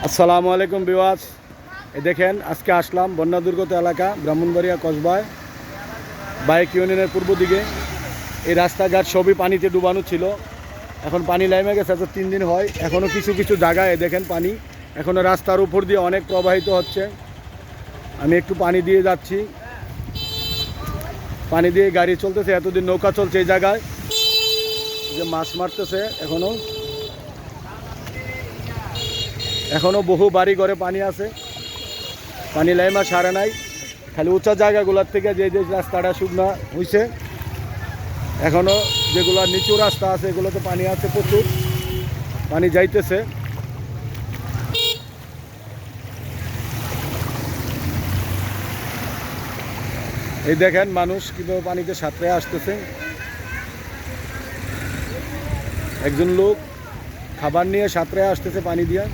আসসালামু আলাইকুম ভিউয়ার্স, এই দেখেন আজকে আসলাম বন্যা দুর্গত এলাকা ব্রাহ্মণবাড়িয়া কসবায় বাইক ইউনিয়নের পূর্ব দিকে। এই রাস্তাঘাট সবই পানিতে ডুবানো ছিল, এখন পানি নেমে গেছে। আজ 3 দিন হয়, এখনও কিছু কিছু জায়গায় দেখেন পানি এখনও রাস্তার উপর দিয়ে অনেক প্রবাহিত হচ্ছে। আমি একটু পানি দিয়ে যাচ্ছি, পানি দিয়ে গাড়ি চলতেছে, এতদিন নৌকা চলছে এই জায়গায়, যে মাছ মারতেছে। এখনও বহু বাড়ি ঘরে পানি আছে, পানি লাইমা সারে নাই। খালি উঁচা জায়গাগুলোর থেকে যে যে রাস্তাটা শুকনো হয়েছে, এখনও যেগুলো নিচু রাস্তা আছে এগুলোতে পানি আছে, প্রচুর পানি যাইতেছে। এই দেখেন মানুষ কীভাবে পানিতে সাঁতরে আসতেছে। একজন লোক খাবার নিয়ে সাঁতরে আসতেছে পানি দিয়ে।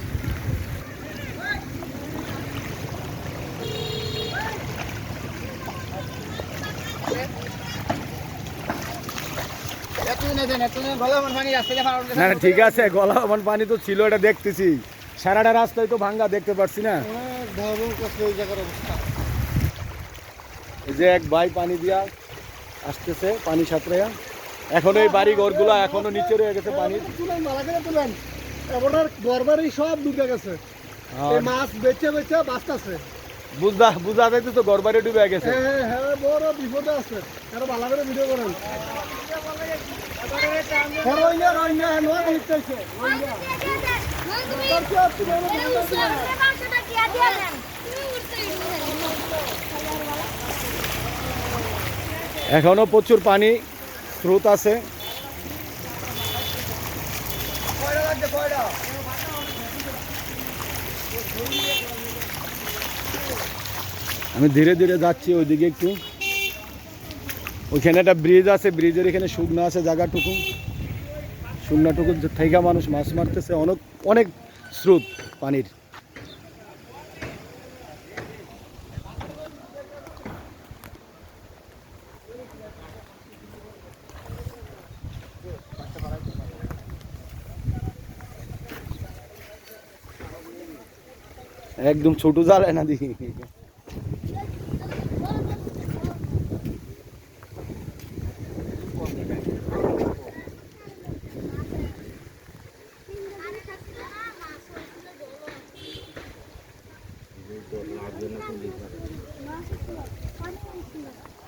না ঠিক আছে, গলা এমন পানি তো ছিল, এটা দেখতেছি। সারাটা রাস্তায় তো ভাঙ্গা, দেখতে পাচ্ছি না। এই যে এক ভাই পানি দিয়া আসতেছে, পানি সাঁতরে। এখন এই বাড়ি ঘরগুলো এখনো নিচে রয়ে গেছে পানি। সব ডুবে গেছে, মাছ বেচে বেচে বাঁচতেছে। বুঝা যাইতে তো ঘর বাড়ি ডুবে গেছে। বড় বিপদে আছে, ভালো করে ভিডিও করেন। এখনো প্রচুর পানি স্রোত আছে। আমি ধীরে ধীরে যাচ্ছি ওইদিকে একটু। ওইখানে একটা ব্রিজ আছে, ব্রিজের এখানে শুকনো আছে জায়গাটুকু, শুকনাটুকু থেকে মানুষ মাছ মারতেছে। অনেক অনেক স্রোত পানির। একদম ছোট জাল না দেখি।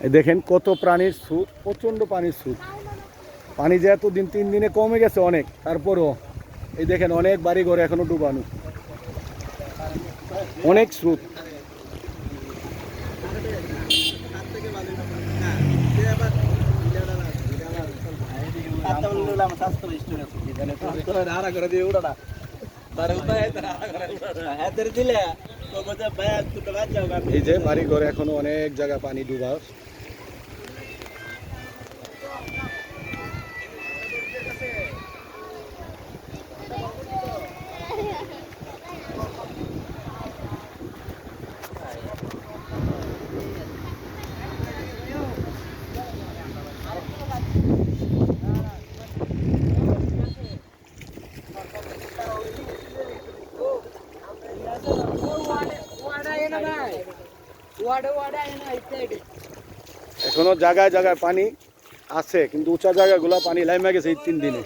এই দেখেন কত প্রাণীর স্রোত, প্রচন্ড পানির স্রোত। পানি যে এতদিন 3 দিনে কমে গেছে অনেক, তারপরও এই দেখেন অনেক বাড়ি ঘর এখনো ডুবানো, অনেক স্রোত। এই যে বাড়ি ঘরে এখনো অনেক জায়গা পানি ডুবা। এখনো জায়গায় জায়গায় পানি আছে, কিন্তু উঁচা জায়গাগুলো পানি লাইমা গেছে এই 3 দিনে।